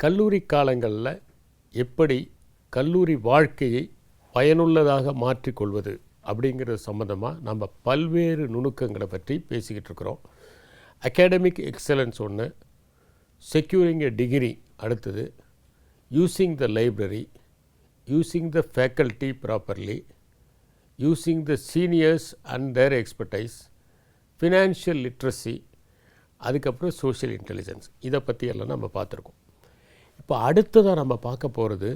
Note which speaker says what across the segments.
Speaker 1: கல்லூரி காலங்களில் எப்படி கல்லூரி வாழ்க்கையை பயனுள்ளதாக மாற்றிக்கொள்வது அப்படிங்கிறது சம்மந்தமாக நம்ம பல்வேறு நுணுக்கங்களை பற்றி பேசிக்கிட்டு இருக்கிறோம். அகாடமிக் எக்ஸலன்ஸ் ஒன்று, செக்யூரிங் எ டிகிரி அடுத்தது, using the library, using the faculty properly, using the seniors and their expertise, financial literacy, அதுக்கப்புறம் சோஷியல் இன்டெலிஜென்ஸ். இதை பற்றி எல்லாம் நம்ம பார்த்துருக்கோம். இப்போ அடுத்ததாக நம்ம பார்க்க போகிறது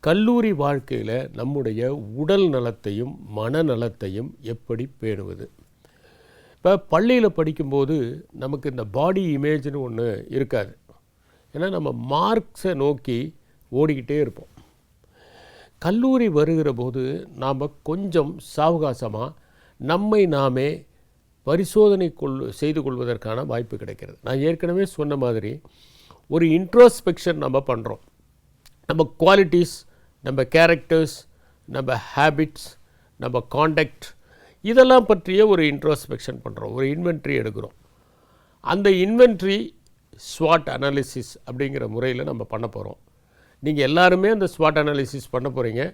Speaker 1: கல்லூரி வாழ்க்கையில் நம்முடைய உடல் நலத்தையும் மனநலத்தையும் எப்படி பேணுவது. இப்போ பள்ளியில் படிக்கும்போது நமக்கு இந்த பாடி இமேஜ்னு ஒன்று இருக்காது. ஏன்னா நம்ம மார்க்ஸை நோக்கி ஓடிக்கிட்டே இருப்போம். கல்லூரி வருகிற போது நாம் கொஞ்சம் சாவகாசமாக நம்மை நாமே பரிசோதனை செய்து கொள்வதற்கான வாய்ப்பு கிடைக்கிறது. நான் ஏற்கனவே சொன்ன மாதிரி ஒரு இன்ட்ரோஸ்பெக்ஷன் நம்ம பண்ணுறோம். நம்ம குவாலிட்டிஸ், நம்ம கேரக்டர்ஸ், நம்ம ஹேபிட்ஸ், நம்ம காண்டக்ட், இதெல்லாம் பற்றிய ஒரு இன்ட்ரோஸ்பெக்ஷன் பண்ணுறோம். ஒரு இன்வென்ட்ரி எடுக்கிறோம். அந்த இன்வென்ட்ரி ஸ்வாட் அனாலிசிஸ் அப்படிங்கிற முறையில் நம்ம பண்ண போகிறோம். நீங்கள் எல்லாருமே அந்த ஸ்வாட் அனாலிசிஸ் பண்ண போகிறீங்க.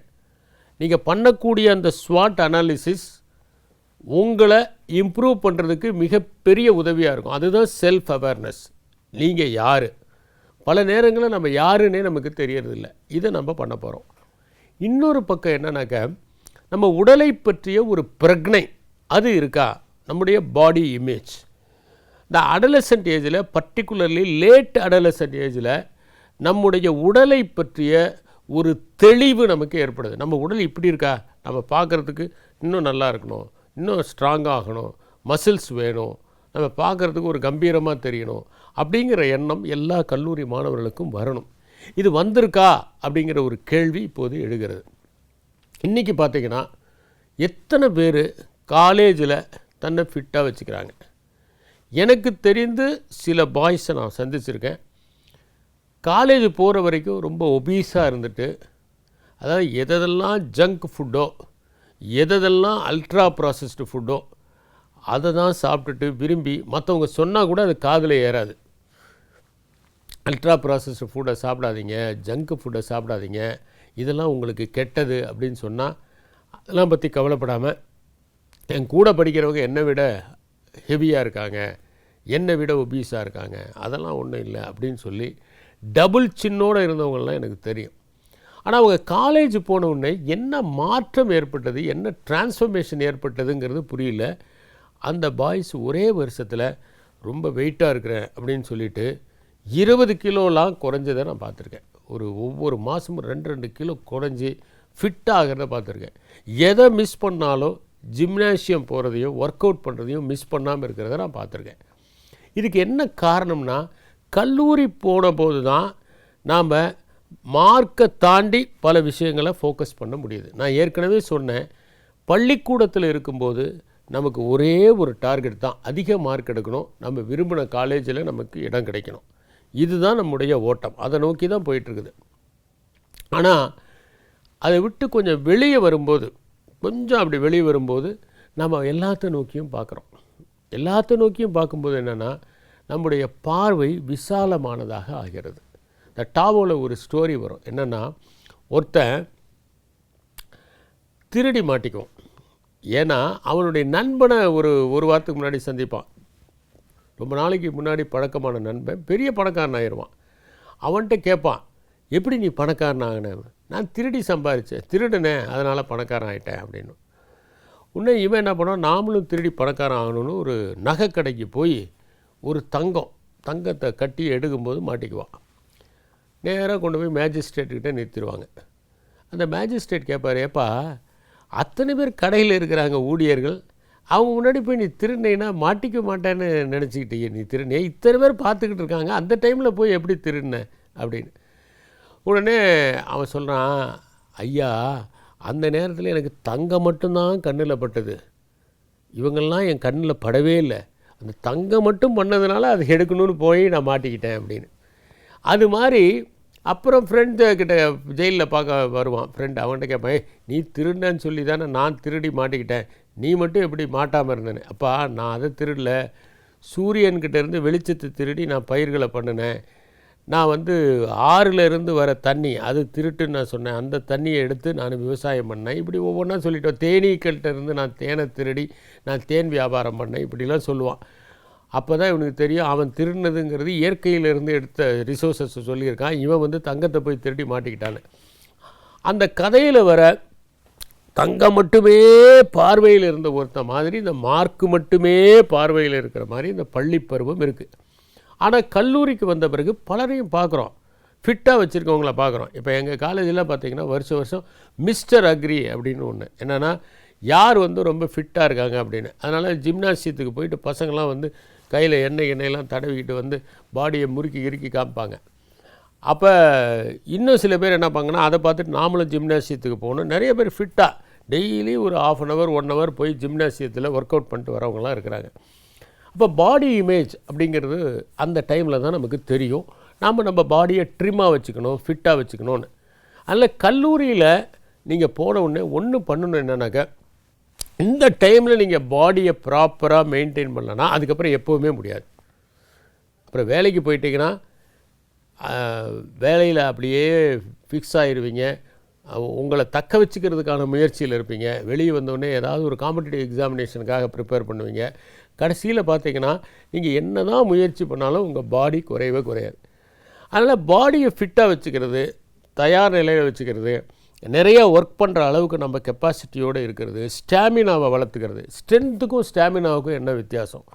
Speaker 1: நீங்கள் பண்ணக்கூடிய அந்த ஸ்வாட் அனாலிசிஸ் உங்களை இம்ப்ரூவ் பண்ணுறதுக்கு மிகப்பெரிய உதவியாக இருக்கும். அதுதான் செல்ஃப் அவேர்னஸ். நீங்கள் யார்? பல நேரங்களில் நம்ம யாருன்னே நமக்கு தெரியறதில்ல. இதை நம்ம பண்ண போகிறோம். இன்னொரு பக்கம் என்னன்னாக்கா, நம்ம உடலை பற்றிய ஒரு பிரக்னை அது இருக்கா? நம்முடைய பாடி இமேஜ். இந்த அடலசன்ட் ஏஜில், பர்டிகுலர்லி லேட் அடலசன்ட் ஏஜில் நம்முடைய உடலை பற்றிய ஒரு தெளிவு நமக்கு ஏற்படுது. நம்ம உடல் இப்படி இருக்கா? நம்ம பார்க்குறதுக்கு இன்னும் நல்லா இருக்கணும், இன்னும் ஸ்ட்ராங்காக ஆகணும், மசில்ஸ் வேணும், நம்ம பார்க்குறதுக்கு ஒரு கம்பீரமாக தெரியணும் அப்படிங்கிற எண்ணம் எல்லா கல்லூரி மாணவர்களுக்கும் வரணும். இது வந்திருக்கா அப்படிங்கிற ஒரு கேள்வி இப்போது எழுகிறது. இன்றைக்கி பார்த்திங்கன்னா எத்தனை பேர் காலேஜில் தன்னை ஃபிட்டாக வச்சுக்கிறாங்க. எனக்கு தெரிந்து சில பாய்ஸை நான் சந்திச்சிருக்கேன். காலேஜ் போகிற வரைக்கும் ரொம்ப ஒபீஸாக இருந்துட்டு, அதாவது எதெல்லாம் ஜங்க் ஃபுட்டோ, எதெல்லாம் அல்ட்ரா ப்ராசஸ்டு ஃபுட்டோ அதை தான் சாப்பிட்டுட்டு விரும்பி, மற்றவங்க சொன்னால் கூட அது காதில் ஏறாது. அல்ட்ரா ப்ராசஸ்டு ஃபுட்டை சாப்பிடாதீங்க, ஜங்க் ஃபுட்டை சாப்பிடாதீங்க, இதெல்லாம் உங்களுக்கு கெட்டது அப்படின்னு சொன்னால் அதெல்லாம் பற்றி கவலைப்படாமல், என் கூட படிக்கிறவங்க என்னை விட ஹெவியாக இருக்காங்க, என்னை விட ஒபீஸாக இருக்காங்க, அதெல்லாம் ஒன்றும் இல்லை அப்படின்னு சொல்லி டபுள் சின்னோடு இருந்தவங்களாம் எனக்கு தெரியும். ஆனால் அவங்க காலேஜ் போன உடனே என்ன மாற்றம் ஏற்பட்டது, என்ன டிரான்ஸ்ஃபர்மேஷன் ஏற்பட்டதுங்கிறது புரியல. அந்த பாய்ஸ் ஒரே வருஷத்தில் ரொம்ப வெயிட்டாக இருக்கிறேன் அப்படின்னு சொல்லிட்டு 20 கிலோலாம் குறைஞ்சதை நான் பார்த்துருக்கேன். ஒவ்வொரு மாதமும் 2 கிலோ குறைஞ்சி ஃபிட் ஆகிறத பார்த்துருக்கேன். எதை மிஸ் பண்ணாலும் ஜிம்னாசியம் போகிறதையும் ஒர்க் அவுட் பண்ணுறதையும் மிஸ் பண்ணாமல் இருக்கிறத நான் பார்த்துருக்கேன். இதுக்கு என்ன காரணம்னா, கல்லூரி போன போது தான் நாம் மார்க்கை தாண்டி பல விஷயங்களை ஃபோக்கஸ் பண்ண முடியுது. நான் ஏற்கனவே சொன்னேன், பள்ளிக்கூடத்தில் இருக்கும்போது நமக்கு ஒரே ஒரு டார்கெட் தான், அதிக மார்க் எடுக்கணும், நம்ம விரும்பின காலேஜில் நமக்கு இடம் கிடைக்கணும். இதுதான் நம்முடைய ஓட்டம். அதை நோக்கி தான் போயிட்டுருக்குது. ஆனால் அதை விட்டு கொஞ்சம் வெளியே வரும்போது, அப்படி வெளியே வரும்போது நம்ம எல்லாத்த நோக்கியும் பார்க்குறோம். எல்லாத்த நோக்கியும் பார்க்கும்போது என்னென்னா, நம்முடைய பார்வை விசாலமானதாக ஆகிறது. இந்த டாவோவில் ஒரு ஸ்டோரி வரும். என்னென்னா, ஒருத்தன் திருடி மாட்டிக்குவோம். ஏன்னா அவனுடைய நண்பனை ஒரு வாரத்துக்கு முன்னாடி சந்திப்பான். ரொம்ப நாளைக்கு முன்னாடி பழக்கமான நண்பன் பெரிய பணக்காரன் ஆயிடுவான். அவன்கிட்ட கேட்பான், எப்படி நீ பணக்காரன் ஆகினேன்? நான் திருடி சம்பாதிச்சேன், திருடினேன், அதனால் பணக்காரன் ஆகிட்டேன் அப்படின்னு. உடனே இவன் என்ன பண்ணான், நாமளும் திருடி பணக்காரன் ஆகணும்னு ஒரு நகை கடைக்கு போய் ஒரு தங்கத்தை கட்டி எடுக்கும்போது மாட்டிக்குவான். நேராக கொண்டு போய் மேஜிஸ்ட்ரேட்கிட்ட நிறுத்திடுவாங்க. அந்த மேஜிஸ்ட்ரேட் கேட்பார், ஏப்பா அத்தனை பேர் கடையில் இருக்கிறாங்க ஊழியர்கள், அவங்க முன்னாடி போய் நீ திருடினா மாட்டிக்க மாட்டேன்னு நினச்சிக்கிட்டீங்க, நீ திருடினே, இத்தனை பேர் பார்த்துக்கிட்டு இருக்காங்க, அந்த டைமில் போய் எப்படி திருடின அப்படின்னு. உடனே அவன் சொல்கிறான், ஐயா அந்த நேரத்தில் எனக்கு தங்கம் மட்டும்தான் கண்ணில் பட்டது, இவங்கெல்லாம் என் கண்ணில் படவே இல்லை, அந்த தங்கம் மட்டும் பண்ணதுனால அதை எடுக்கணும்னு போய் நான் மாட்டிக்கிட்டேன் அப்படின்னு. அது மாதிரி அப்புறம் ஃப்ரெண்டு கிட்ட ஜெயிலில் பார்க்க வருவான் ஃப்ரெண்டு. அவன்கிட்ட கேட்பேன், நீ திருடினேன்னு சொல்லி தானே நான் திருடி மாட்டிக்கிட்டேன், நீ மட்டும் எப்படி மாட்டாமல் இருந்தேன்னு. அப்பா நான் அதை திருடல, சூரியன்கிட்ட இருந்து வெளிச்சத்தை திருடி நான் பயிர்களை பண்ணினேன், நான் வந்து ஆறிலிருந்து வர தண்ணி அது திருட்டுன்னு நான் சொன்னேன். அந்த தண்ணியை எடுத்து நான் விவசாயம் பண்ணேன். இப்படி ஒவ்வொன்றா சொல்லிட்டோம். தேனீக்கள்கிட்ட இருந்து நான் தேனை திருடி நான் தேன் வியாபாரம் பண்ணேன், இப்படிலாம் சொல்லுவான். அப்போ தான் இவனுக்கு தெரியும் அவன் திருடினதுங்கிறது இயற்கையிலேருந்து எடுத்த ரிசோர்ஸஸ் சொல்லியிருக்கான். இவன் வந்து தங்கத்தை போய் திருடி மாட்டிக்கிட்டான்னு. அந்த கதையில் வர தங்கம் மட்டுமே பார்வையில் இருந்த ஒருத்த மாதிரி இந்த மார்க்கு மட்டுமே பார்வையில் இருக்கிற மாதிரி இந்த பள்ளி பருவம் இருக்குது. ஆனால் கல்லூரிக்கு வந்த பிறகு பலரையும் பார்க்குறோம், ஃபிட்டாக வச்சுருக்கவங்கள பார்க்குறோம். இப்போ எங்கள் காலேஜில் பார்த்திங்கன்னா வருஷம் மிஸ்டர் அக்ரி அப்படின்னு ஒன்று, என்னென்னா யார் வந்து ரொம்ப ஃபிட்டாக இருக்காங்க அப்படின்னு. அதனால் ஜிம்னாசியத்துக்கு போயிட்டு பசங்களாம் வந்து கையில் எண்ணெயெல்லாம் தடவிக்கிட்டு வந்து பாடியை முறுக்கி இறுக்கி காமிப்பாங்க. அப்போ இன்னும் சில பேர் என்ன பாங்கன்னா அதை பார்த்துட்டு நாமளும் ஜிம்னாசியத்துக்கு போகணும். நிறைய பேர் ஃபிட்டாக டெய்லி ஒரு 1/2 hour 1 hour போய் ஜிம்னாசியத்தில் ஒர்க் அவுட் பண்ணிட்டு வரவங்களாம் இருக்கிறாங்க. அப்போ பாடி இமேஜ் அப்படிங்கிறது அந்த டைமில் தான் நமக்கு தெரியும். நம்ம பாடியை ட்ரிம்மாக வச்சுக்கணும், ஃபிட்டாக வச்சுக்கணும்னு. அதில் கல்லூரியில் நீங்கள் போன உடனே ஒன்று பண்ணணும் என்னன்னாக்கா, இந்த டைமில் நீங்கள் பாடியை ப்ராப்பராக மெயின்டைன் பண்ணலன்னா அதுக்கப்புறம் எப்போவுமே முடியாது. அப்புறம் வேலைக்கு போயிட்டீங்கன்னா வேலையில் அப்படியே ஃபிக்ஸ் ஆகிடுவீங்க. உங்களை தக்க வச்சுக்கிறதுக்கான முயற்சியில் இருப்பீங்க. வெளியே வந்தோடனே ஏதாவது ஒரு காம்படிட்டிவ் எக்ஸாமினேஷனுக்காக ப்ரிப்பேர் பண்ணுவீங்க. கடைசியில் பார்த்தீங்கன்னா நீங்கள் என்ன தான் முயற்சி பண்ணாலும் உங்கள் பாடி குறையவே குறையாது. அதனால் பாடியை ஃபிட்டாக வச்சுக்கிறது, தயார் நிலையில் வச்சுக்கிறது, நிறைய ஒர்க் பண்ணுற அளவுக்கு நம்ம கெப்பாசிட்டியோடு இருக்கிறது, ஸ்டாமினாவை வளர்த்துக்கிறது. ஸ்ட்ரென்த்துக்கும் ஸ்டாமினாவுக்கும் என்ன வித்தியாசம்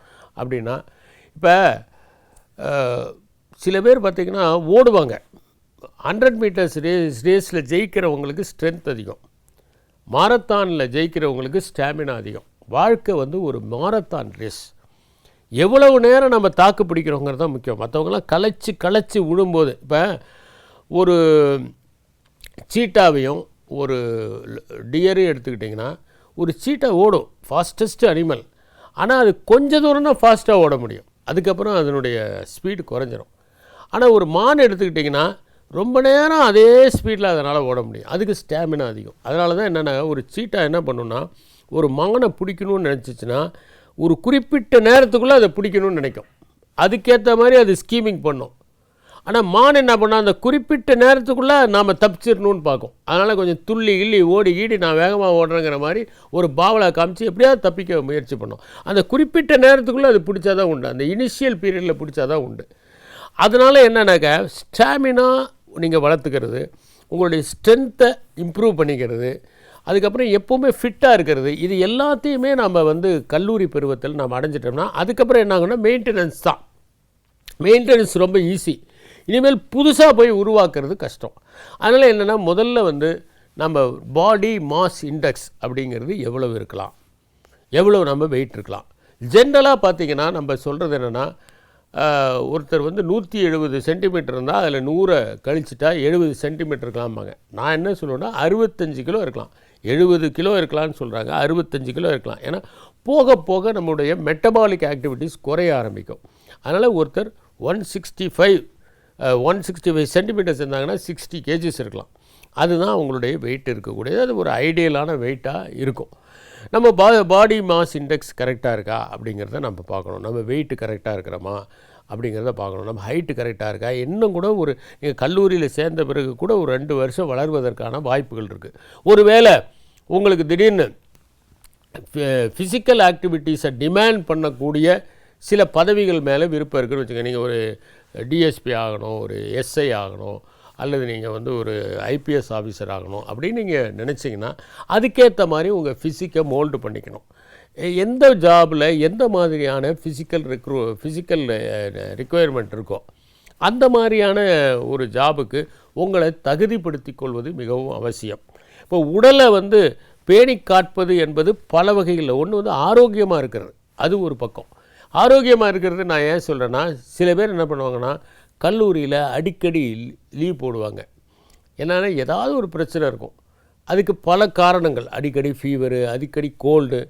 Speaker 1: அப்படின்னா, இப்போ சில பேர் பார்த்திங்கன்னா ஓடுவாங்க. 100 meters ரேஸில் ஜெயிக்கிறவங்களுக்கு ஸ்ட்ரென்த் அதிகம், மாரத்தானில் ஜெயிக்கிறவங்களுக்கு ஸ்டாமினா அதிகம். வாழ்க்கை வந்து ஒரு மாரத்தான் ரேஸ். எவ்வளவு நேரம் நம்ம தாக்கு பிடிக்கிறோங்கிறது தான் முக்கியம். மற்றவங்களாம் களைச்சி விழும்போது, இப்போ ஒரு சீட்டாவையும் ஒரு டியரையும் எடுத்துக்கிட்டிங்கன்னா, ஒரு சீட்டா ஓடும், ஃபாஸ்டஸ்ட் அனிமல். ஆனால் அது கொஞ்சம் தூரம் தான் ஃபாஸ்ட்டாக ஓட முடியும், அதுக்கப்புறம் அதனுடைய ஸ்பீடு குறைஞ்சிரும். ஆனால் ஒரு மான் எடுத்துக்கிட்டிங்கன்னா ரொம்ப நேரம் அதே ஸ்பீடில் அதனால் ஓட முடியும், அதுக்கு ஸ்டாமினா அதிகம். அதனால தான் என்னென்னா, ஒரு சீட்டா என்ன பண்ணுன்னா, ஒரு மானை பிடிக்கணும்னு நினச்சிச்சின்னா ஒரு குறிப்பிட்ட நேரத்துக்குள்ளே அதை பிடிக்கணும்னு நினைக்கும், அதுக்கேற்ற மாதிரி அது ஸ்கீமிங் பண்ணும். ஆனால் மான் என்ன பண்ணால் அந்த குறிப்பிட்ட நேரத்துக்குள்ளே நாம் தப்பிச்சிடணும்னு பார்க்கும். அதனால் கொஞ்சம் துள்ளி ஓடி நான் வேகமாக ஓடுறேங்கிற மாதிரி ஒரு பாவலை காமிச்சு எப்படியாவது தப்பிக்க முயற்சி பண்ணும். அந்த குறிப்பிட்ட நேரத்துக்குள்ளே அது பிடிச்சா தான் உண்டு, அந்த இனிஷியல் பீரியடில் பிடிச்சா தான் உண்டு. அதனால் என்னன்னாக்கா, ஸ்டாமினா நீங்கள் வளர்த்துக்கிறது, உங்களுடைய ஸ்ட்ரென்த்தை இம்ப்ரூவ் பண்ணிக்கிறது, அதுக்கப்புறம் எப்போவுமே ஃபிட்டாக இருக்கிறது, இது எல்லாத்தையுமே நம்ம வந்து கல்லூரி பருவத்தில் நம்ம அடைஞ்சிட்டோம்னா அதுக்கப்புறம் என்ன ஆகுன்னா மெயின்டெனன்ஸ் தான். மெயின்டெனன்ஸ் ரொம்ப ஈஸி. இனிமேல் புதுசாக போய் உருவாக்குறது கஷ்டம். அதனால் என்னென்னா, முதல்ல வந்து நம்ம பாடி மாஸ் இண்டெக்ஸ் அப்படிங்கிறது எவ்வளவு இருக்கலாம், எவ்வளோ நம்ம வெயிட் இருக்கலாம். ஜென்ரலாக பார்த்திங்கன்னா நம்ம சொல்கிறது என்னென்னா, ஒருத்தர் வந்து 170 சென்டிமீட்டர் இருந்தால் அதில் 100 கழிச்சிட்டா 70 சென்டிமீட்டர் இருக்கலாம்பாங்க. நான் என்ன சொல்லுவேன்னா 65 கிலோ இருக்கலாம், 70 கிலோ இருக்கலாம்னு சொல்கிறாங்க, 65 கிலோ இருக்கலாம். ஏன்னா போக போக நம்முடைய மெட்டபாலிக் ஆக்டிவிட்டீஸ் குறைய ஆரம்பிக்கும். அதனால் ஒருத்தர் 165 சென்டிமீட்டர்ஸ் இருந்தாங்கன்னா 60 kgs இருக்கலாம். அதுதான் அவங்களுடைய வெயிட் இருக்கக்கூடியது. அது ஒரு ஐடியலான வெயிட்டாக இருக்கும். நம்ம பாடி மாஸ் இண்டெக்ஸ் கரெக்டாக இருக்கா அப்படிங்கிறத நம்ம பார்க்கணும். நம்ம வெயிட்டு கரெக்டாக இருக்கிறோமா அப்படிங்கிறத பார்க்கணும். நம்ம ஹைட்டு கரெக்டாக இருக்கா. இன்னும் கூட ஒரு நீங்கள் கல்லூரியில் சேர்ந்த பிறகு கூட ஒரு 2 வருஷம் வளர்வதற்கான வாய்ப்புகள் இருக்குது. ஒருவேளை உங்களுக்கு திடீர்னு ஃபிசிக்கல் ஆக்டிவிட்டீஸை டிமாண்ட் பண்ணக்கூடிய சில பதவிகள் மேலே விருப்பம் இருக்குன்னு வச்சுக்கோங்க. நீங்கள் ஒரு டிஎஸ்பி ஆகணும், ஒரு எஸ்ஐ ஆகணும், அல்லது நீங்கள் வந்து ஒரு ஐபிஎஸ் ஆஃபீஸர் ஆகணும் அப்படின்னு நீங்கள் நினச்சிங்கன்னா அதுக்கேற்ற மாதிரி உங்கள் ஃபிசிக்கை மோல்டு பண்ணிக்கணும். எந்த ஜாபில் எந்த மாதிரியான ஃபிசிக்கல் ரிக்குவயர்மெண்ட் இருக்கோ அந்த மாதிரியான ஒரு ஜாபுக்கு உங்களை தகுதிப்படுத்தி கொள்வது மிகவும் அவசியம். இப்போ உடலை வந்து பேணி காட்பது என்பது பல வகைகளில். ஒன்று வந்து ஆரோக்கியமாக இருக்கிறது, அது ஒரு பக்கம். ஆரோக்கியமாக இருக்கிறது நான் ஏன் சொல்கிறேன்னா, சில பேர் என்ன பண்ணுவாங்கன்னா கல்லூரியில் அடிக்கடி லீவ் போடுவாங்க. என்னன்னா ஏதாவது ஒரு பிரச்சனை இருக்கும், அதுக்கு பல காரணங்கள், அடிக்கடி ஃபீவரு, அடிக்கடி கோல்டு,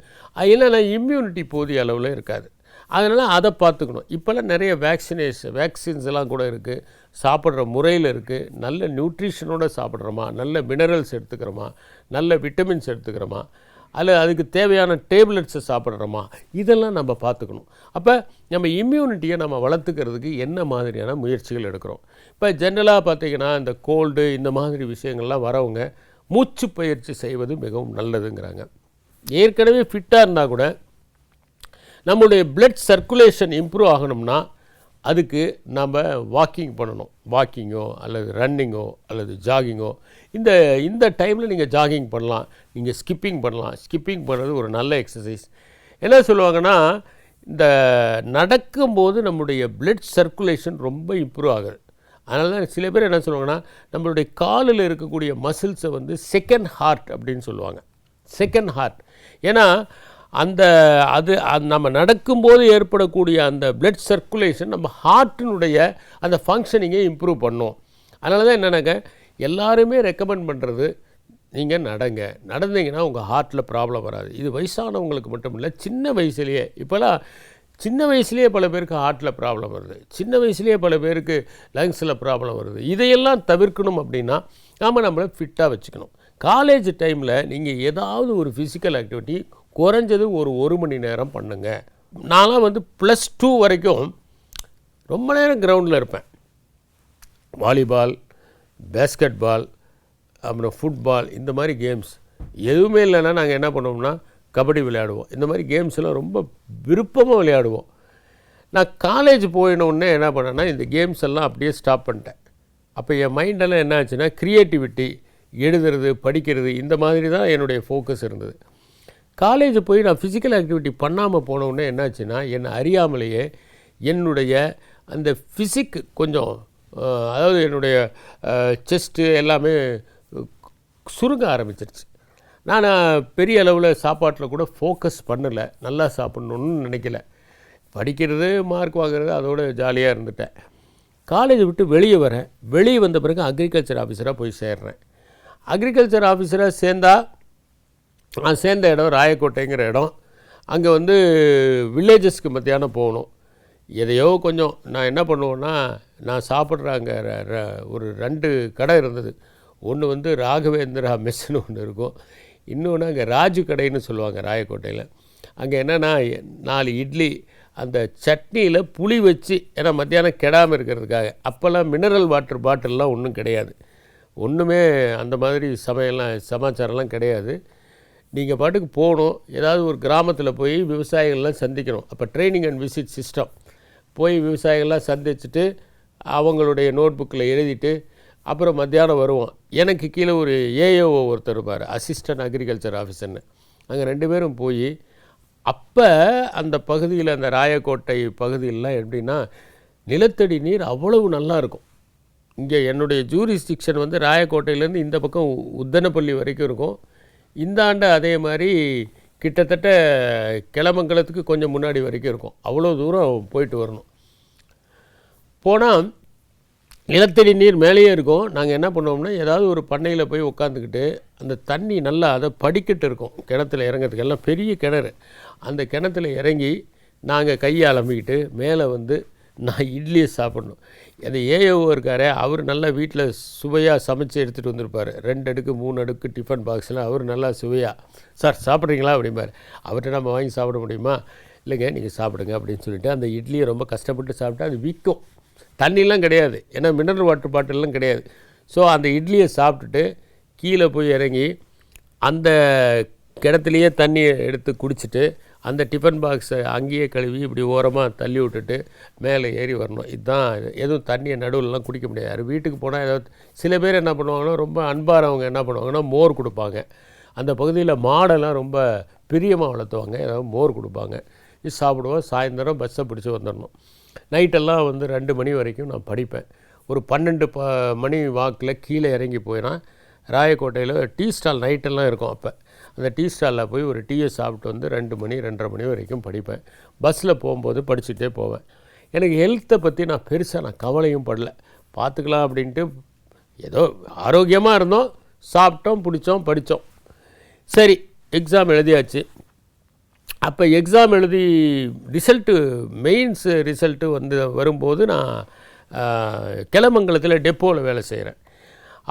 Speaker 1: என்னென்னா இம்யூனிட்டி போதிய அளவில் இருக்காது. அதனால் அதை பார்த்துக்கணும். இப்போல்லாம் நிறைய வேக்சின்ஸ் எல்லாம் கூட இருக்குது, சாப்பிட்ற முறையில் இருக்குது. நல்ல நியூட்ரிஷனோடு சாப்பிட்றோமா, நல்ல மினரல்ஸ் எடுத்துக்கிறோமா, நல்ல விட்டமின்ஸ் எடுத்துக்கிறோமா, அல்ல அதுக்கு தேவையான டேப்லெட்ஸை சாப்பிட்றோமா, இதெல்லாம் நம்ம பார்த்துக்கணும். அப்போ நம்ம இம்யூனிட்டியை நம்ம வளர்த்துக்கிறதுக்கு என்ன மாதிரியான முயற்சிகள் எடுக்கிறோம். இப்போ ஜென்ரலாக பார்த்திங்கன்னா இந்த கோல்டு இந்த மாதிரி விஷயங்கள்லாம் வரவங்க மூச்சு பயிற்சி செய்வது மிகவும் நல்லதுங்கிறாங்க. ஏற்கனவே ஃபிட்டாக இருந்தால் கூட நம்மளுடைய பிளட் சர்க்குலேஷன் இம்ப்ரூவ் ஆகணும்னா அதுக்கு நம்ம வாக்கிங் பண்ணணும். வாக்கிங்கோ அல்லது ரன்னிங்கோ அல்லது ஜாகிங்கோ, இந்த டைமில் நீங்கள் ஜாகிங் பண்ணலாம், நீங்கள் ஸ்கிப்பிங் பண்ணலாம். ஸ்கிப்பிங் பண்ணுறது ஒரு நல்ல எக்ஸசைஸ். என்ன சொல்லுவாங்கன்னா, இந்த நடக்கும்போது நம்முடைய பிளட் சர்க்குலேஷன் ரொம்ப இம்ப்ரூவ் ஆகுது. அதனால தான் சில பேர் என்ன சொல்லுவாங்கன்னா, நம்மளுடைய காலில் இருக்கக்கூடிய மசில்ஸை வந்து செகண்ட் ஹார்ட் அப்படின்னு சொல்லுவாங்க. Second heart. ஏன்னா நம்ம நடக்கும்போது ஏற்படக்கூடிய அந்த பிளட் சர்க்குலேஷன் நம்ம ஹார்ட்டினுடைய அந்த ஃபங்க்ஷனிங்கை இம்ப்ரூவ் பண்ணும். அதனால தான் என்னென்னாக்க எல்லாருமே ரெக்கமெண்ட் பண்ணுறது, நீங்கள் நடந்தீங்கன்னா உங்கள் ஹார்ட்டில் ப்ராப்ளம் வராது. இது வயசானவங்களுக்கு மட்டும் இல்லை, சின்ன வயசுலேயே. இப்போலாம் சின்ன வயசுலேயே பல பேருக்கு ஹார்ட்டில் ப்ராப்ளம் வருது, சின்ன வயசுலேயே பல பேருக்கு லங்ஸில் ப்ராப்ளம் வருது. இதையெல்லாம் தவிர்க்கணும் அப்படின்னா நாம் நம்மளை ஃபிட்டாக வச்சுக்கணும். காலேஜ் டைமில் நீங்கள் ஏதாவது ஒரு ஃபிசிக்கல் ஆக்டிவிட்டி குறைஞ்சது ஒரு மணி நேரம் பண்ணுங்க. நான்லாம் வந்து +2 வரைக்கும் ரொம்ப நேரம் கிரவுண்டில் இருப்பேன். வாலிபால், பேஸ்கெட் பால், அப்புறம் ஃபுட்பால், இந்த மாதிரி கேம்ஸ் எதுவுமே இல்லைன்னா நாங்கள் என்ன பண்ணுவோம்னா கபடி விளையாடுவோம். இந்த மாதிரி கேம்ஸ்லாம் ரொம்ப விருப்பமாக விளையாடுவோம். நான் காலேஜ் போயினோடனே என்ன பண்ணேன்னா இந்த கேம்ஸ் எல்லாம் அப்படியே ஸ்டாப் பண்ணிட்டேன். அப்போ என் மைண்டெல்லாம் என்ன ஆச்சுன்னா க்ரியேட்டிவிட்டி, எழுதுறது, படிக்கிறது, இந்த மாதிரி தான் என்னுடைய ஃபோக்கஸ் இருந்தது. காலேஜ் போய் நான் ஃபிசிக்கல் ஆக்டிவிட்டி பண்ணாமல் போனோடனே என்னாச்சுன்னா என்னை அறியாமலேயே என்னுடைய அந்த ஃபிசிக் கொஞ்சம், அதாவது என்னுடைய செஸ்ட்டு எல்லாமே சுருங்க ஆரம்பிச்சிருச்சு. நான் பெரிய அளவில் சாப்பாட்டில் கூட ஃபோக்கஸ் பண்ணலை, நல்லா சாப்பிட்ணுன்னு நினைக்கல. படிக்கிறது, மார்க் வாங்குறது, அதோடு ஜாலியாக இருந்துட்டேன். காலேஜை விட்டு வெளியே வந்த பிறகு அக்ரிகல்ச்சர் ஆஃபீஸராக போய் சேர்றேன். அக்ரிகல்ச்சர் ஆஃபீஸராக நான் சேர்ந்த இடம் ராயக்கோட்டைங்கிற இடம். அங்கே வந்து வில்லேஜஸ்க்கு மத்தியானம் போகணும். எதையோ கொஞ்சம் நான் என்ன பண்ணுவேன்னா, நான் சாப்பிட்ற அங்கே ஒரு 2 கடை இருந்தது. ஒன்று வந்து ராகவேந்திரா மெஸ்ஸுன்னு ஒன்று இருக்கும், இன்னொன்று அங்கே ராஜு கடைன்னு சொல்லுவாங்க ராயக்கோட்டையில். அங்கே என்னென்னா 4 இட்லி, அந்த சட்னியில் புளி வச்சு, ஏன்னா மத்தியானம் கெடாமல் இருக்கிறதுக்காக. அப்போல்லாம் மினரல் வாட்டர் பாட்டில்லாம் ஒன்றும் கிடையாது, ஒன்றுமே அந்த மாதிரி சமாச்சாரம்லாம் கிடையாது. நீங்கள் பாட்டுக்கு போகணும், ஏதாவது ஒரு கிராமத்தில் போய் விவசாயிகள்லாம் சந்திக்கணும். அப்போ ட்ரைனிங் அண்ட் விசிட் சிஸ்டம். போய் விவசாயிகள்லாம் சந்திச்சுட்டு அவங்களுடைய நோட் புக்கில் எழுதிட்டு அப்புறம் மத்தியானம் வருவோம். எனக்கு கீழே ஒரு ஏஏஓ ஒருத்தர் இருப்பார், அசிஸ்டன்ட் அக்ரிகல்ச்சர் ஆஃபீஸர்னு. அங்கே 2 பேரும் போய், அப்போ அந்த பகுதியில், அந்த ராயக்கோட்டை பகுதியிலலாம் எப்படின்னா நிலத்தடி நீர் அவ்வளவு நல்லா இருக்கும். இங்கே என்னுடைய ஜூரிஸ்டிக்ஷன் வந்து ராயக்கோட்டையிலேருந்து இந்த பக்கம் உத்தனப்பள்ளி வரைக்கும் இருக்கும். இந்த ஆண்டு அதே மாதிரி கிட்டத்தட்ட கிளமங்கலத்துக்கு கொஞ்சம் முன்னாடி வரைக்கும் இருக்கும். அவ்வளோ தூரம் போயிட்டு வரணும். போனால் நிலத்தடி நீர் மேலேயே இருக்கும். நாங்கள் என்ன பண்ணுவோம்னா ஏதாவது ஒரு பண்ணையில் போய் உட்காந்துக்கிட்டு அந்த தண்ணி நல்லா, அதை படிக்கட்டு இருக்கும் கிணத்துல இறங்கிறதுக்கு, எல்லாம் பெரிய கிணறு. அந்த கிணத்துல இறங்கி நாங்கள் கையை அலம்பிக்கிட்டு மேலே வந்து நான் இட்லியை சாப்பிட்ணும். அந்த ஏஏஓ இருக்கார், அவர் நல்லா வீட்டில் சுவையாக சமைச்சு எடுத்துகிட்டு வந்திருப்பார். 2 அடுக்கு 3 அடுக்கு டிஃபன் பாக்ஸில் அவர் நல்லா சுவையாக, சார் சாப்பிட்றீங்களா அப்படிம்பார். அவர்கிட்ட நம்ம வாங்கி சாப்பிட முடியுமா? இல்லைங்க நீங்கள் சாப்பிடுங்க அப்படின்னு சொல்லிட்டு அந்த இட்லியை ரொம்ப கஷ்டப்பட்டு சாப்பிட்டா அது விற்கும். தண்ணிலாம் கிடையாது, ஏன்னா மினரல் வாட்டர் பாட்டில்லாம் கிடையாது. ஸோ அந்த இட்லியை சாப்பிட்டுட்டு கீழே போய் இறங்கி அந்த கிணத்துலையே தண்ணியை எடுத்து குடிச்சிட்டு அந்த டிஃபன் பாக்ஸை அங்கேயே கழுவி இப்படி ஓரமாக தள்ளி விட்டுட்டு மேலே ஏறி வரணும். இதுதான். எதுவும் தண்ணியை நடுவில்லாம் குடிக்க முடியாது. வீட்டுக்கு போனால் ஏதாவது சில பேர் என்ன பண்ணுவாங்கன்னா, ரொம்ப அன்பாரவங்க என்ன பண்ணுவாங்கன்னா மோர் கொடுப்பாங்க. அந்த பகுதியில் மாடெல்லாம் ரொம்ப பிரியமாக வளர்த்துவாங்க, ஏதாவது மோர் கொடுப்பாங்க. இது சாப்பிடுவோம். சாயந்தரம் பஸ்ஸை பிடிச்சி வந்துடணும். நைட்டெல்லாம் வந்து 2 மணி வரைக்கும் நான் படிப்பேன். ஒரு 12 மணி வாக்கில் கீழே இறங்கி போயினா ராயக்கோட்டையில் டீ ஸ்டால் நைட்டெல்லாம் இருக்கும். அப்போ அந்த டீ ஸ்டாலில் போய் ஒரு டீயை சாப்பிட்டு வந்து 2 மணி 2:30 மணி வரைக்கும் படிப்பேன். பஸ்ஸில் போகும்போது படிச்சுட்டே போவேன். எனக்கு ஹெல்த்தை பற்றி நான் பெருசாக கவலையும் படல. பார்த்துக்கலாம் அப்படின்ட்டு ஏதோ ஆரோக்கியமாக இருந்தோம், சாப்பிட்டோம், பிடிச்சோம், படித்தோம். சரி, எக்ஸாம் எழுதியாச்சு. அப்போ எக்ஸாம் எழுதி மெயின்ஸ் ரிசல்ட்டு வரும்போது நான் கிளமங்கலத்தில் டெப்போவில் வேலை செய்கிறேன்.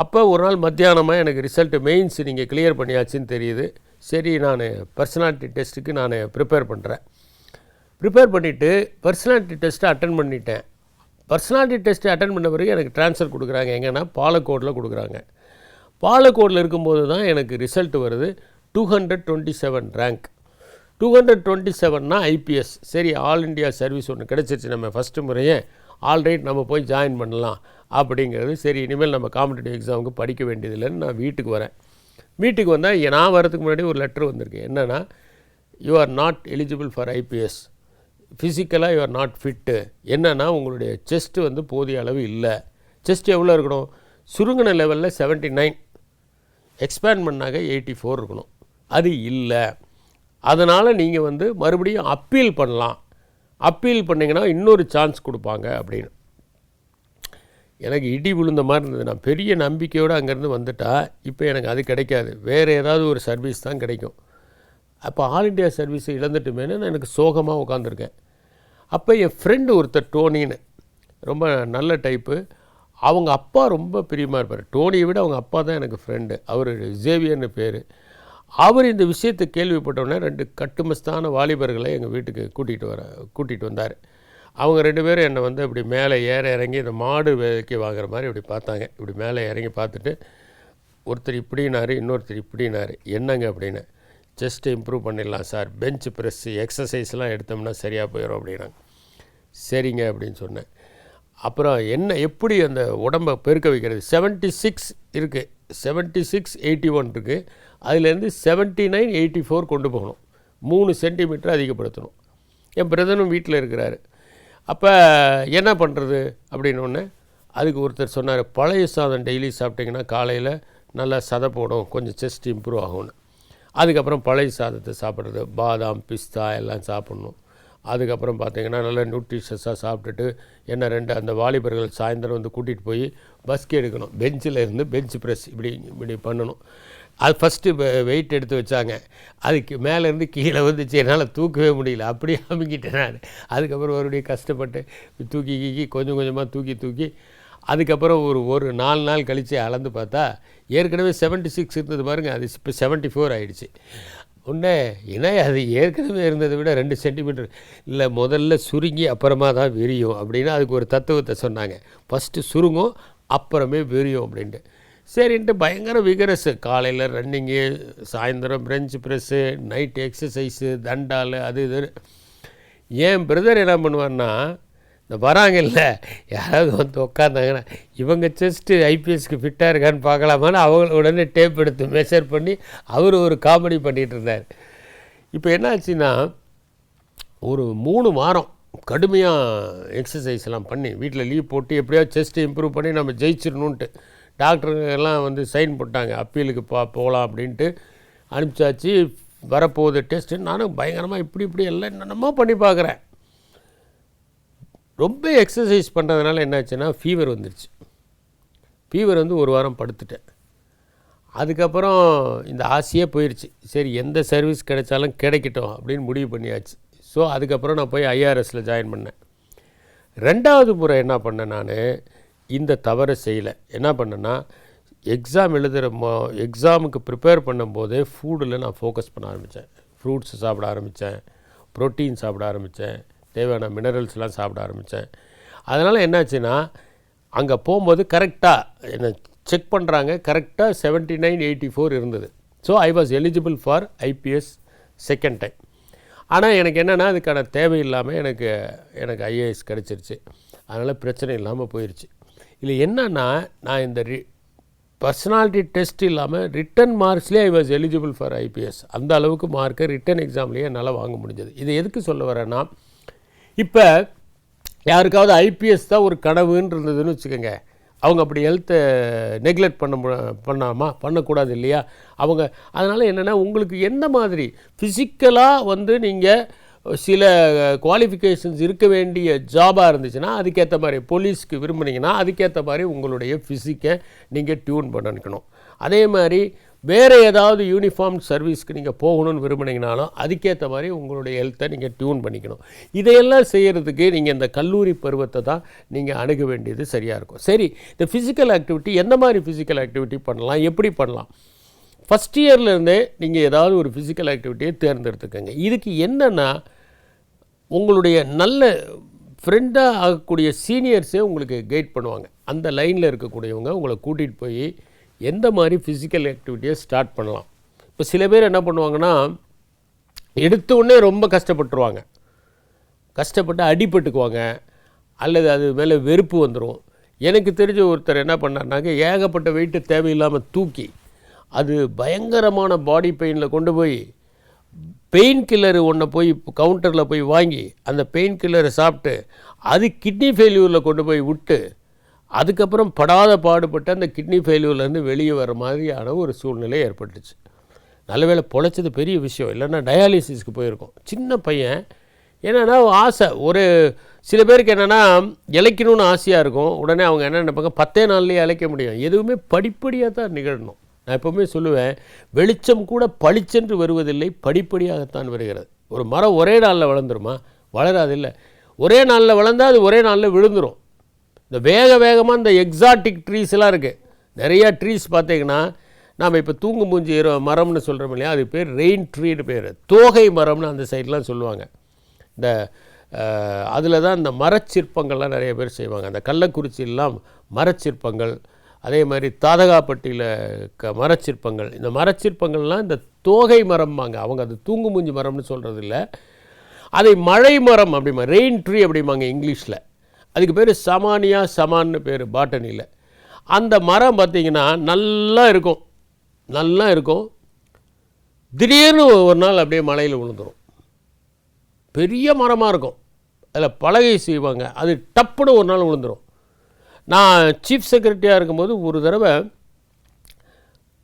Speaker 1: அப்போ ஒரு நாள் மத்தியானமாக எனக்கு ரிசல்ட்டு மெயின்ஸ் நீங்கள் கிளியர் பண்ணியாச்சுன்னு தெரியுது. சரி நான் பர்சனாலிட்டி டெஸ்ட்டுக்கு நான் ப்ரிப்பேர் பண்ணிவிட்டு பர்சனாலிட்டி டெஸ்ட்டை அட்டன் பண்ணிட்டேன். பர்சனாலிட்டி டெஸ்ட்டு அட்டன் பண்ண பிறகு எனக்கு ட்ரான்ஸ்ஃபர் கொடுக்குறாங்க. எங்கன்னா பாலக்கோடில் கொடுக்குறாங்க. பாலக்கோடில் இருக்கும்போது தான் எனக்கு ரிசல்ட் வருது 227 ரேங்க். 227னா ஐபிஎஸ். சரி, ஆல் இண்டியா சர்வீஸ் ஒன்று கிடச்சிருச்சு நம்ம ஃபஸ்ட்டு முறையே. ஆல்ரைட், நம்ம போய் ஜாயின் பண்ணலாம் அப்படிங்கிறது. சரி, இனிமேல் நம்ம காம்படிட்டிவ் எக்ஸாமுக்கு படிக்க வேண்டியதில்லைன்னு நான் வீட்டுக்கு வரேன். வீட்டுக்கு வந்தால் நான் வரதுக்கு முன்னாடி ஒரு லெட்டர் வந்திருக்கு. என்னென்னா, you are not eligible for IPS, ஃபிசிக்கலாக யூ ஆர் நாட் ஃபிட்டு. என்னென்னா, உங்களுடைய செஸ்ட்டு வந்து போதிய அளவு இல்லை. செஸ்ட் எவ்வளோ இருக்கணும்? சுருங்கின லெவலில் 79, எக்ஸ்பேண்ட் பண்ணாக 84 இருக்கணும். அது இல்லை. அதனால் நீங்கள் வந்து மறுபடியும் அப்பீல் பண்ணலாம். அப்பீல் பண்ணிங்கன்னா இன்னொரு சான்ஸ் கொடுப்பாங்க அப்படின்னு. எனக்கு இடி விழுந்த மாதிரி இருந்தது. நான் பெரிய நம்பிக்கையோடு அங்கேருந்து வந்துட்டா இப்போ எனக்கு அது கிடைக்காது, வேறு ஏதாவது ஒரு சர்வீஸ் தான் கிடைக்கும். அப்போ ஆல் இண்டியா சர்வீஸை இழந்துட்டுமேனு நான் எனக்கு சோகமாக உட்காந்துருக்கேன். அப்போ என் ஃப்ரெண்டு ஒருத்தர் டோனின்னு, ரொம்ப நல்ல டைப்பு. அவங்க அப்பா ரொம்ப பிரியமாக இருப்பார். டோனியை விட அவங்க அப்பா தான் எனக்கு ஃப்ரெண்டு. அவர் ஜேவியர்னு பேர். அவர் இந்த விஷயத்தை கேள்விப்பட்டவுடனே 2 கட்டுமஸ்தான வாலிபர்களை எங்கள் வீட்டுக்கு கூட்டிகிட்டு வந்தார். அவங்க 2 பேரும் என்னை வந்து இப்படி மேலே இறங்கி இந்த மாடு விலைக்கு வாங்குற மாதிரி இப்படி பார்த்தாங்க. இப்படி மேலே இறங்கி பார்த்துட்டு ஒருத்தர் இப்படினாரு, இன்னொருத்தர் இப்படினாரு. என்னங்க அப்படின்னு. செஸ்ட்டு இம்ப்ரூவ் பண்ணிடலாம் சார், பெஞ்ச் ப்ரெஸ்ஸு எக்ஸசைஸ்லாம் எடுத்தோம்னா சரியாக போயிடும் அப்படின்னாங்க. சரிங்க அப்படின்னு சொன்னேன். அப்புறம் என்ன எப்படி அந்த உடம்பை பெருக்க வைக்கிறது? 76 இருக்குது, 76, 81 இருக்குது. அதுலேருந்து 79, 84 கொண்டு போகணும். 3 சென்டிமீட்டர் அதிகப்படுத்தணும். என் பிரதரும் வீட்டில் இருக்கிறாரு. அப்போ என்ன பண்ணுறது அப்படின்னோடனே அதுக்கு ஒருத்தர் சொன்னார், பழைய சாதம் டெய்லி சாப்பிட்டிங்கன்னா காலையில் நல்லா சதை போடும், கொஞ்சம் செஸ்ட் இம்ப்ரூவ் ஆகும்னு. அதுக்கப்புறம் பழைய சாதத்தை சாப்பிட்றது, பாதாம் பிஸ்தா எல்லாம் சாப்பிட்ணும். அதுக்கப்புறம் பார்த்திங்கன்னா நல்லா நியூட்ரிஷஸாக சாப்பிட்டுட்டு என்ன 2 அந்த வாலிபர்கள் சாயந்தரம் வந்து கூட்டிகிட்டு போய் பஸ்கி எடுக்கணும். பெஞ்சில் இருந்து பெஞ்ச் ப்ரெஸ் இப்படி பண்ணணும். அது ஃபஸ்ட்டு வெயிட் எடுத்து வச்சாங்க. அதுக்கு மேலேருந்து கீழே வந்துச்சு, என்னால் தூக்கவே முடியல, அப்படியே அமுக்கிட்டேன் நான். அதுக்கப்புறம் மறுபடியும் கஷ்டப்பட்டு தூக்கி கொஞ்சம் கொஞ்சமாக தூக்கி அதுக்கப்புறம் ஒரு 4 நாள் கழித்து அளந்து பார்த்தா ஏற்கனவே 76 இருந்தது பாருங்கள், அது இப்போ 74 ஆகிடுச்சு. உடனே ஏன்னா அது ஏற்கனவே இருந்ததை விட 2 சென்டிமீட்டர் இல்லை, முதல்ல சுருங்கி அப்புறமா தான் விரியும் அப்படின்னு அதுக்கு ஒரு தத்துவத்தை சொன்னாங்க. ஃபஸ்ட்டு சுருங்கும் அப்புறமே விரியும் அப்படின்ட்டு. சரின்ட்டு பயங்கர விகரஸு. காலையில் ரன்னிங்கு, சாயந்தரம் பெஞ்ச் ப்ரெஸ்ஸு, நைட் எக்ஸசைஸு, தண்டால், அது இது. என் பிரதர் என்ன பண்ணுவார்னா, இந்த வராங்க இல்லை யாராவது வந்து உட்காந்தாங்கன்னா இவங்க செஸ்ட்டு ஐபிஎஸ்க்கு ஃபிட்டாக இருக்கான்னு பார்க்கலாமான்னு அவங்க உடனே டேப் எடுத்து மெஷர் பண்ணி அவர் ஒரு காமெடி பண்ணிகிட்டு இருந்தார். இப்போ என்னாச்சுன்னா, ஒரு 3 வாரம் கடுமையாக எக்ஸசைஸ்லாம் பண்ணி வீட்டில் லீவ் போட்டு எப்படியாவது செஸ்ட்டு இம்ப்ரூவ் பண்ணி நம்ம ஜெயிச்சிடணுன்ட்டு டாக்டருங்கெல்லாம் வந்து சைன் போட்டாங்க, அப்பீலுக்கு போகலாம் அப்படின்ட்டு அனுப்பிச்சாச்சு. வரப்போகுது டெஸ்ட்டு. நானும் பயங்கரமாக இப்படி எல்லாம் என்னென்னமோ பண்ணி பார்க்குறேன். ரொம்ப எக்ஸசைஸ் பண்ணுறதுனால என்னாச்சுன்னா ஃபீவர் வந்துடுச்சு. ஃபீவர் வந்து 1 வாரம் படுத்துட்டேன். அதுக்கப்புறம் இந்த ஆசையே போயிடுச்சு. சரி, எந்த சர்வீஸ் கிடைச்சாலும் கிடைக்கட்டும் அப்படின்னு முடிவு பண்ணியாச்சு. ஸோ அதுக்கப்புறம் நான் போய் ஐஆர்எஸில் ஜாயின் பண்ணேன். 2வது முறை என்ன பண்ணேன், நான் இந்த தவறை செய்யலை. என்ன பண்ணேன்னா, எக்ஸாம் எழுதுகிற எக்ஸாமுக்கு ப்ரிப்பேர் பண்ணும்போதே ஃபுட்டில் நான் ஃபோக்கஸ் பண்ண ஆரம்பித்தேன். ஃப்ரூட்ஸ் சாப்பிட ஆரம்பித்தேன், ப்ரோட்டீன் சாப்பிட ஆரம்பித்தேன், தேவையான மினரல்ஸ்லாம் சாப்பிட ஆரம்பித்தேன். அதனால் என்னாச்சுன்னா, அங்கே போகும்போது கரெக்டாக என்னை செக் பண்ணுறாங்க. கரெக்டாக 79, 84 இருந்தது. So I was eligible for IPS second time. ஆனால் எனக்கு என்னென்னா, அதுக்கான தேவையில்லாமல் எனக்கு ஐஏஎஸ் கிடச்சிருச்சு. அதனால் பிரச்சனை இல்லாமல் போயிடுச்சு. இல்லை என்னன்னா, நான் இந்த பர்சனாலிட்டி டெஸ்ட் இல்லாமல் ரிட்டன் மார்க்ஸ்லேயே I was eligible for IPS. அந்த அளவுக்கு மார்க்கை ரிட்டன் எக்ஸாம்லேயே என்னால் வாங்க முடிஞ்சது. இது எதுக்கு சொல்ல வரேன்னா, இப்போ யாருக்காவது ஐபிஎஸ் தான் ஒரு கனவுன்னு இருந்ததுன்னு வச்சுக்கோங்க, அவங்க அப்படி ஹெல்த்தை நெக்லெக்ட் பண்ணக்கூடாது இல்லையா அவங்க. அதனால் என்னென்னா, உங்களுக்கு எந்த மாதிரி ஃபிசிக்கலாக வந்து நீங்கள் சில குவாலிஃபிகேஷன்ஸ் இருக்க வேண்டிய ஜாபாக இருந்துச்சுன்னா அதுக்கேற்ற மாதிரி, போலீஸ்க்கு விரும்புனீங்கன்னா அதுக்கேற்ற மாதிரி உங்களுடைய ஃபிசிக்கை நீங்கள் டியூன் பண்ணிக்கணும். அதே மாதிரி வேறு ஏதாவது யூனிஃபார்ம் சர்வீஸ்க்கு நீங்கள் போகணும்னு விரும்புனீங்கனாலும் அதுக்கேற்ற மாதிரி உங்களுடைய ஹெல்த்தை நீங்கள் டியூன் பண்ணிக்கணும். இதையெல்லாம் செய்கிறதுக்கு நீங்கள் இந்த கல்லூரி பருவத்தை தான் நீங்கள் அணுக வேண்டியது சரியாக இருக்கும். சரி, இந்த ஃபிசிக்கல் ஆக்டிவிட்டி எந்த மாதிரி ஃபிசிக்கல் ஆக்டிவிட்டி பண்ணலாம், எப்படி பண்ணலாம்? ஃபஸ்ட் இயர்லேருந்தே நீங்கள் ஏதாவது ஒரு ஃபிசிக்கல் ஆக்டிவிட்டியை தேர்ந்தெடுத்துக்கங்க. இதுக்கு என்னென்னா, உங்களுடைய நல்ல ஃப்ரெண்டாக ஆகக்கூடிய சீனியர்ஸே உங்களுக்கு கைட் பண்ணுவாங்க. அந்த லைனில் இருக்கக்கூடியவங்க உங்களை கூட்டிகிட்டு போய் எந்த மாதிரி ஃபிசிக்கல் ஆக்டிவிட்டியை ஸ்டார்ட் பண்ணலாம். இப்போ சில பேர் என்ன பண்ணுவாங்கன்னா, எடுத்த உடனே ரொம்ப கஷ்டப்பட்டுருவாங்க. கஷ்டப்பட்டு அடிபட்டுக்குவாங்க, அல்லது அது மேலே வெறுப்பு வந்துடும். எனக்கு தெரிஞ்ச ஒருத்தர் என்ன பண்ணார்னாக்க, ஏகப்பட்ட வெயிட்டு தேவையில்லாமல் தூக்கி அது பயங்கரமான பாடி பெயினில் கொண்டு போய் பெயின் கில்லரு ஒன்றை போய் கவுண்டரில் போய் வாங்கி அந்த பெயின் கில்லரை சாப்பிட்டு அது கிட்னி ஃபெயில்யூரில் கொண்டு போய் விட்டு அதுக்கப்புறம் படாத பாடுபட்டு அந்த கிட்னி ஃபெயில்யூர்லேருந்து வெளியே வர மாதிரியான ஒரு சூழ்நிலை ஏற்பட்டுச்சு. நல்ல வேளை பொழைச்சது பெரிய விஷயம், இல்லைன்னா டயாலிசிஸ்க்கு போயிருக்கோம். சின்ன பையன், என்னென்னா ஆசை. ஒரு சில பேருக்கு என்னென்னா இழைக்கணும்னு ஆசையாக இருக்கும். உடனே அவங்க என்ன நினைப்பாங்க, 10 நாள்லேயே இழைக்க முடியும். எதுவுமே படிப்படியாக தான் நிகழணும். நான் எப்போவுமே சொல்லுவேன், வெளிச்சம் கூட பளிச்சென்று வருவதில்லை, படிப்படியாகத்தான் வருகிறது. ஒரு மரம் ஒரே நாளில் வளர்ந்துருமா? வளராதில்லை. ஒரே நாளில் வளர்ந்தால் அது ஒரே நாளில் விழுந்துடும். இந்த வேகமாக இந்த எக்ஸாட்டிக் ட்ரீஸ்லாம் இருக்குது. நிறையா ட்ரீஸ் பார்த்தீங்கன்னா, நாம் இப்போ தூங்கு மூஞ்சி மரம்னு சொல்கிறோம் இல்லையா, அது பேர் ரெயின் ட்ரீன்னு பேர். தோகை மரம்னு அந்த சைட்லாம் சொல்லுவாங்க. இந்த அதில் தான் இந்த மரச்சிற்பங்கள்லாம் நிறைய பேர் செய்வாங்க. அந்த கள்ளக்குறிச்சியெல்லாம் மரச்சிற்பங்கள், அதே மாதிரி தாதகாப்பட்டியில் மரச்சிற்பங்கள். இந்த மரச்சிற்பங்கள்லாம் இந்த தோகை மரம்பாங்க. அவங்க அது தூங்கு மூஞ்சி மரம்னு சொல்கிறது இல்லை, அதை மழை மரம் அப்படிமா, ரெயின் ட்ரீ அப்படிம்பாங்க இங்கிலீஷில். அதுக்கு பேர் சமானியா சமான்னு பேர் பாட்டனியில். அந்த மரம் பார்த்திங்கன்னா நல்லா இருக்கும். திடீர்னு ஒரு நாள் அப்படியே மலையில் விழுந்துடும். பெரிய மரமாக இருக்கும், அதில் பலகை செய்வாங்க, அது டப்புன்னு ஒரு நாள் விழுந்துடும். நான் சீஃப் செக்ரட்டரியாக இருக்கும்போது ஒரு தடவை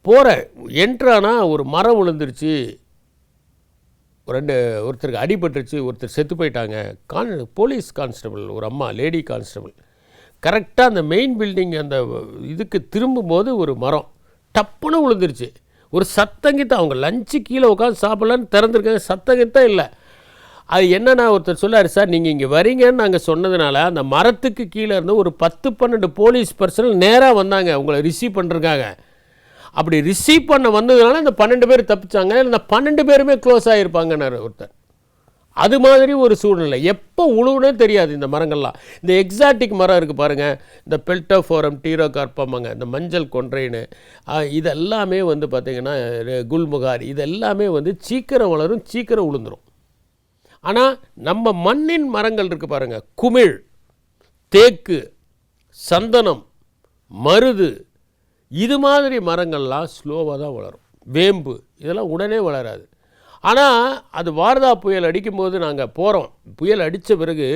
Speaker 1: போகிறேன், என்ட்ரானா ஒரு மரம் விழுந்துருச்சு, ஒருத்தருக்கு அடிபட்டுருச்சு, ஒருத்தர் செத்து போயிட்டாங்க. போலீஸ் கான்ஸ்டபிள், ஒரு அம்மா லேடி கான்ஸ்டபிள், கரெக்டாக அந்த மெயின் பில்டிங் அந்த இதுக்கு திரும்பும்போது ஒரு மரம் டப்புன்னு விழுந்துருச்சு. ஒரு சத்தங்கித்தான், அவங்க லஞ்சு கீழே உட்காந்து சாப்பிட்லான்னு திறந்துருக்காங்க, சத்தங்கித்தான் இல்லை. அது என்னென்னா, ஒருத்தர் சொல்லார், சார் நீங்கள் இங்கே வரீங்கன்னு நாங்கள் சொன்னதுனால அந்த மரத்துக்கு கீழே இருந்து ஒரு 10-12 போலீஸ் பர்சனல் நேராக வந்தாங்க உங்களை ரிசீவ் பண்ணுறதுக்காக. அப்படி ரிசீவ் பண்ண வந்ததுனால இந்த 12 பேர் தப்பிச்சாங்க, இந்த 12 பேருமே க்ளோஸ் ஆகிருப்பாங்கன்னாரு ஒருத்தர். அது மாதிரி ஒரு சூழ்நிலை. எப்போ உழுவுனே தெரியாது இந்த மரங்கள்லாம். இந்த எக்ஸாட்டிக் மரம் இருக்குது பாருங்கள், இந்த பெல்டோஃபோரம் டீரோகார்பமாங்க, இந்த மஞ்சள் கொன்றைன்னு, இதெல்லாமே வந்து பார்த்திங்கன்னா குல்முகார், இதெல்லாமே வந்து சீக்கிரம் வளரும், சீக்கிரம் உளுந்துடும். ஆனால் நம்ம மண்ணின் மரங்கள் இருக்குது பாருங்கள், குமிழ், தேக்கு, சந்தனம், மருது, இது மாதிரி மரங்கள்லாம் ஸ்லோவாக தான் வளரும். வேம்பு இதெல்லாம் உடனே வளராது. ஆனால் அது வார்தா புயல் அடிக்கும்போது நாங்கள் போகிறோம், புயல் அடித்த பிறகு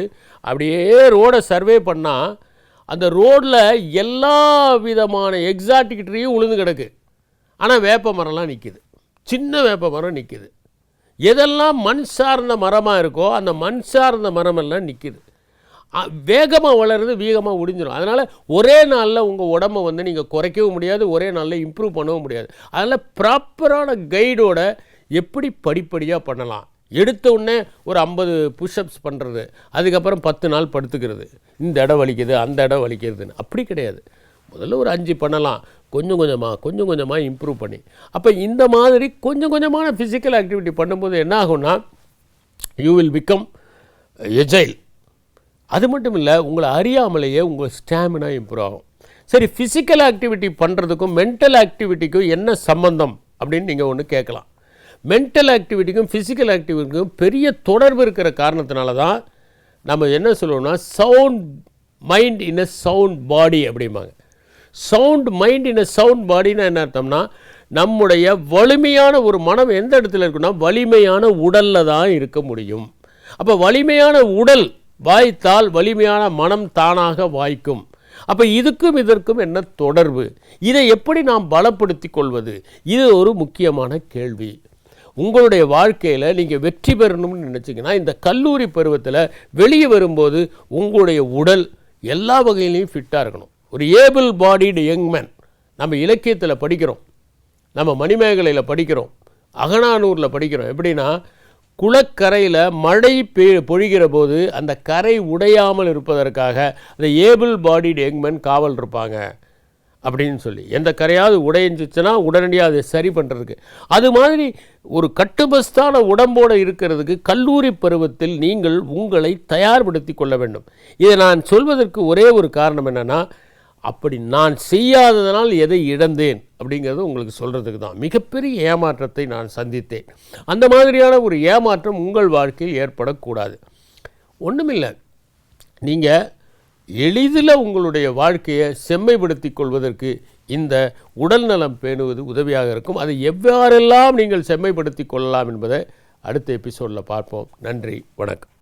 Speaker 1: அப்படியே ரோடை சர்வே பண்ணால் அந்த ரோடில் எல்லா விதமான எக்ஸாட்டிக் ட்ரீயும் உளுந்து கிடக்கு. ஆனால் வேப்ப மரம்லாம் நிற்கிது, சின்ன வேப்ப மரம் நிற்கிது. எதெல்லாம் மண் சார்ந்த மரமாக இருக்கோ அந்த மண் சார்ந்த மரமெல்லாம் நிற்கிது. வேகமாக வளருது, வேகமாக ஒடிஞ்சிடும். அதனால் ஒரே நாளில் உங்கள் உடம்பை வந்து நீங்கள் குறைக்கவும் முடியாது, ஒரே நாளில் இம்ப்ரூவ் பண்ணவும் முடியாது. அதனால் ப்ராப்பரான கைடோட எப்படி படிப்படியாக பண்ணலாம். எடுத்த உடனே ஒரு 50 புஷ்அப்ஸ் பண்ணுறது, அதுக்கப்புறம் 10 நாள் படுத்துக்கிறது, இந்த இடம் வலிக்குது அந்த இடம் வலிக்கிறதுன்னு அப்படி கிடையாது. முதல்ல ஒரு 5 பண்ணலாம், கொஞ்சம் கொஞ்சமாக இம்ப்ரூவ் பண்ணி. அப்போ இந்த மாதிரி கொஞ்சம் கொஞ்சமான ஃபிசிக்கல் ஆக்டிவிட்டி பண்ணும்போது என்ன ஆகும்னா, யூ வில் பிகம் எஜைல். அது மட்டும் இல்லை, உங்களை அறியாமலேயே உங்கள் ஸ்டாமினா இம்ப்ரூவ் ஆகும். சரி, ஃபிசிக்கல் ஆக்டிவிட்டி பண்ணுறதுக்கும் மென்டல் ஆக்டிவிட்டிக்கும் என்ன சம்பந்தம் அப்படின்னு நீங்கள் ஒன்று கேட்கலாம். மென்டல் ஆக்டிவிட்டிக்கும் ஃபிசிக்கல் ஆக்டிவிட்டிக்கும் பெரிய தொடர்பு இருக்கிற காரணத்தினால தான் நம்ம என்ன சொல்லுவோம்னா, sound mind in a sound body அப்படிம்பாங்க. Sound mind in a sound பாடின்னா என்ன அர்த்தம்னா, நம்முடைய வலிமையான ஒரு மனம் எந்த இடத்துல இருக்குன்னா, வலிமையான உடலில் தான் இருக்க முடியும். அப்போ வலிமையான உடல் வாய்த்தால் வலிமையான மனம் தானாக வாய்க்கும். அப்போ இதுக்கும் இதற்கும் என்ன தொடர்பு, இதை எப்படி நாம் பலப்படுத்தி கொள்வது, இது ஒரு முக்கியமான கேள்வி. உங்களுடைய வாழ்க்கையில் நீங்கள் வெற்றி பெறணும்னு நினச்சிங்கன்னா, இந்த கல்லூரி பருவத்தில் வெளியே வரும்போது உங்களுடைய உடல் எல்லா வகையிலையும் ஃபிட்டாக இருக்கணும். ஒரு ஏபிள் பாடிடு யங் மேன் நம்ம இலக்கியத்தில் படிக்கிறோம், நம்ம மணிமேகலையில் படிக்கிறோம், அகநானூரில் படிக்கிறோம். எப்படின்னா, குளக்கரையில் மழை பொழிகிற போது அந்த கரை உடையாமல் இருப்பதற்காக அந்த ஏபிள் பாடிடு யங் மேன் காவல் இருப்பாங்க. அப்படின்னு சொல்லி, எந்த கரையாவது உடைஞ்சிச்சுன்னா உடனடியாக அதை சரி பண்ணுறதுக்கு. அது மாதிரி ஒரு கட்டுமஸ்தான உடம்போடு இருக்கிறதுக்கு கல்லூரி பருவத்தில் நீங்கள் உங்களை தயார்படுத்தி கொள்ள வேண்டும். இதை நான் சொல்வதற்கு ஒரே ஒரு காரணம் என்னென்னா, அப்படி நான் செய்யாததனால் எதை இழந்தேன் அப்படிங்கிறது உங்களுக்கு சொல்கிறதுக்கு தான். மிகப்பெரிய ஏமாற்றத்தை நான் சந்தித்தேன். அந்த மாதிரியான ஒரு ஏமாற்றம் உங்கள் வாழ்க்கையில் ஏற்படக்கூடாது. ஒன்றுமில்லை, நீங்கள் எளிதில் உங்களுடைய வாழ்க்கையை செம்மைப்படுத்தி கொள்வதற்கு இந்த உடல் நலம் பேணுவது உதவியாக இருக்கும். அதை எவ்வாறெல்லாம் நீங்கள் செம்மைப்படுத்தி கொள்ளலாம் என்பதை அடுத்த எபிசோடில் பார்ப்போம். நன்றி, வணக்கம்.